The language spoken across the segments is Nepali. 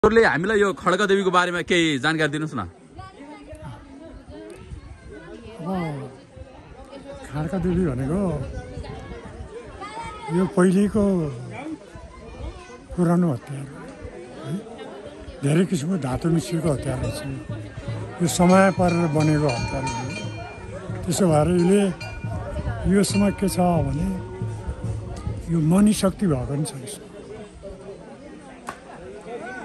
हजुरले हामीलाई यो खड्का देवीको बारेमा केही जानकारी दिनुस् न। खड्का देवी भनेको यो पहिलेको पुरानो हतियार है, धेरै किसिमको धातु मिसिएको हतियारहरू छ। यो समय परेर बनेको हतियार हो। त्यसो भएर योसँग के छ भने यो मनी शक्ति भएको नि छ। यसमा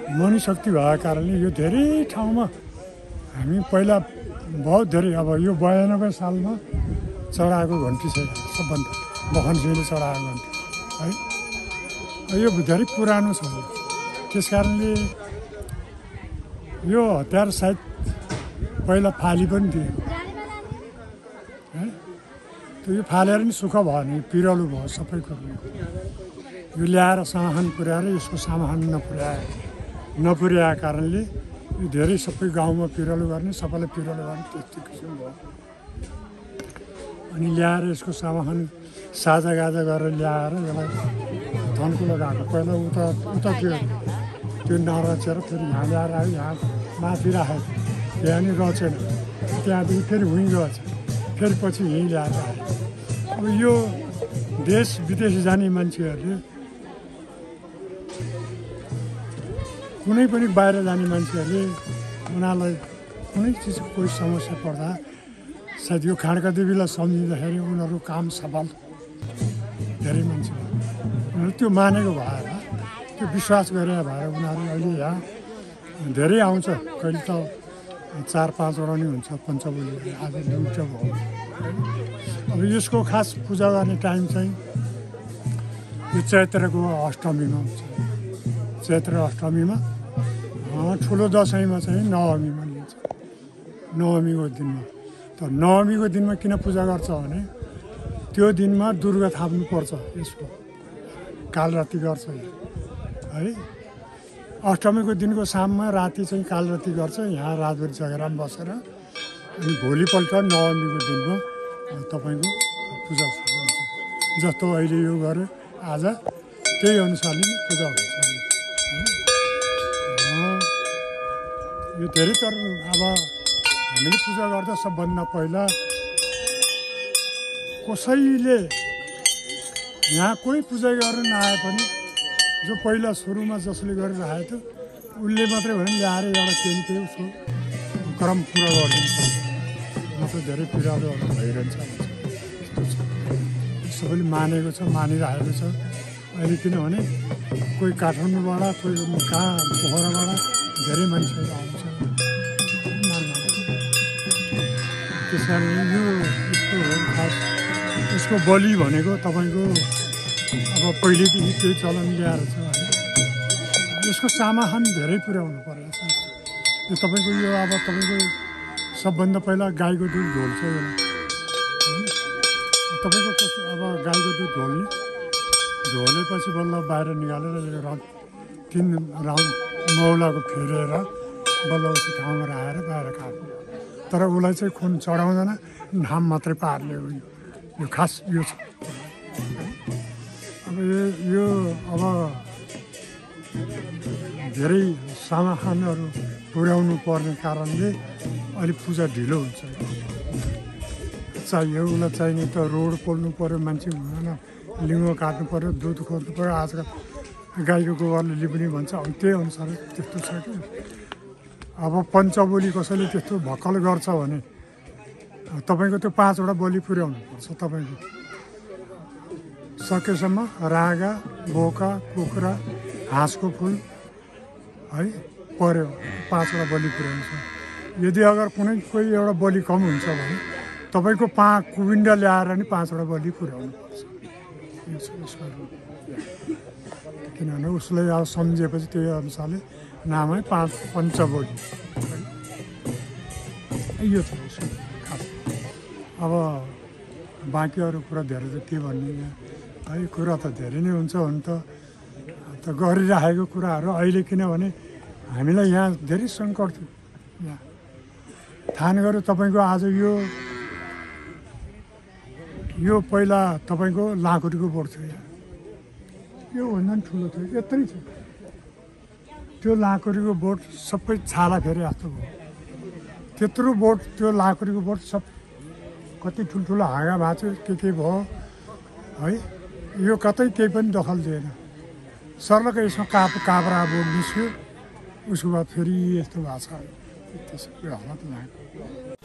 मनी शक्ति भएको कारणले यो धेरै ठाउँमा हामी पहिला बहुत धेरै अब यो 92 सालमा चढाएको घन्टी छ सबभन्दा बखनसिंहले चढाएको घन्टी है। यो धेरै पुरानो छ। त्यस कारणले यो हतियार सायद पहिला फाली पनि दियो है। यो फालेर नि सुख भयो नि पिरालु भयो सबै कुरो। यो ल्याएर सामान पुर्याएर यसको सामान नपुर्याएको कारणले यो धेरै सबै गाउँमा पिरालु गर्ने सबैलाई पिरालु गर्ने त्यस्तो किसिम भयो। अनि ल्याएर यसको सामान साजागाजा गरेर ल्याएर यसलाई धनको लगाएको पहिला उता त्यो नरचेर फेरि यहाँ ल्याएर आयो, यहाँ माथि राखेको यहाँ नि रचेन, त्यहाँदेखि फेरि हुँ गएछ, फेरि पछि यहीँ ल्याएर आयो। अब यो देश विदेश जाने मान्छेहरूले कुनै पनि बाहिर जाने मान्छेहरूले उनीहरूलाई कुनै चिजको कोही समस्या पर्दा सायद यो खड्का देवीलाई सम्झिँदाखेरि उनीहरू काम सफल धेरै मान्छे उनीहरू त्यो मानेको भएर त्यो विश्वास गरेर भएर उनीहरू अहिले यहाँ धेरै आउँछ। कहिले त 4-5वटा नि हुन्छ पञ्चबली, आज 2टा भयो। अब यसको खास पूजा गर्ने टाइम चाहिँ यो चैत्रको अष्टमीमा हुन्छ। चैत्र अष्टमीमा ठुलो दसैँमा चाहिँ नवमीमा लिन्छ। नवमीको दिनमा त नवमीको दिनमा किन पूजा गर्छ भने त्यो दिनमा दुर्गा थाप्नुपर्छ। यसको कालराति गर्छ है। अष्टमीको दिनको शाममा राति चाहिँ कालराति गर्छ। यहाँ रातभरि जगेरामा बसेर अनि भोलिपल्ट नवमीको दिनमा तपाईँको पूजा सुरु हुन्छ। जस्तो अहिले यो गऱ्यो आज त्यही अनुसारले नै पूजा हुन्छ। यो धेरै तर अब हामीले पूजा गर्दा सबभन्दा पहिला कसैले यहाँ कोही पूजा गर्न नआए पनि जो पहिला सुरुमा जसले गरिरहेको थियो उसले मात्रै भने ल्याएर एउटा केही उसको क्रम पुरा गरिदिनु पर्छ। नत्र धेरै पिरालोहरू भइरहन्छ। सबैले मानेको छ, मानिरहेको छ। अहिले किनभने कोही काठमाडौँबाट, कोही कहाँ पोखराबाट धेरै मान्छेहरू आउँछ। त्यस कारण यो यस्तो हो खास। यसको बलि भनेको तपाईँको अब पहिलेदेखि त्यही चलन ल्याएर छ है। यसको सामान धेरै पुर्याउनु पर्यो। यो तपाईँको यो अब तपाईँको सबभन्दा पहिला गाईको दुध ढोल्छ होइन। तपाईँको कस्तो अब गाईको दुध ढोलेपछि बल्ल बाहिर निकालेर 3 राउन्ड मौलाको फेरेर बल्ल उसको ठाउँमा राखेर बाहिर खानु। तर उसलाई चाहिँ खुन चढाउँदैन, घाम मात्रै पार्ने हो। यो खास यो छ। अब यो अब धेरै सामानहरू पुर्याउनु पर्ने कारणले अलिक पूजा ढिलो हुन्छ। चाहियो उसलाई चाहिने त रोड पोल्नु पऱ्यो, मान्छे हुँदैन, लिङ्गो काट्नु पऱ्यो, दुध खोज्नु पऱ्यो। आजकल गाईको गोबरले लिप्ने भन्छ। अब त्यही अनुसार त्यस्तो छ कि अब पञ्चबली कसैले त्यस्तो भक्कल गर्छ भने तपाईँको त्यो 5वटा बलि पुर्याउनु पर्छ। तपाईँको सकेसम्म रागा, बोका, कुखुरा, हाँसको फुल है पर्यो 5वटा बलि पुर्याउँछ। यदि अगर कोही एउटा बलि कम हुन्छ भने तपाईँको कुविन्डा ल्याएर नि 5वटा बलि पुर्याउनु पर्छ। किनभने उसलाई अब सम्झिएपछि त्यही अनुसारले नामै पञ्चबली यो छ उसको खास। अब बाँकी अरू कुरा धेरै त के भन्ने है। कुरा त धेरै नै हुन्छ हुन त गरिराखेको कुराहरू। अहिले किनभने हामीलाई यहाँ धेरै सङ्कट थियो। यहाँ थाहा गऱ्यो तपाईँको आज यो पहिला तपाईँको लाखुरीको बोट थियो। यहाँ यो भन्दा पनि ठुलो थियो, यत्रै थियो। त्यो लाँकुरीको बोट सबै छाला फेरि जस्तो भयो त्यत्रो बोट त्यो लाँकुरीको बोट सब कति ठुल्ठुलो हाँगा भएको छ के भयो है यो कतै केही पनि दखल दिएन सर्लकै यसमा काब्रा बोट निस्क्यो उसको बाद फेरि यस्तो भएको छ त्यसको हालत लाग्यो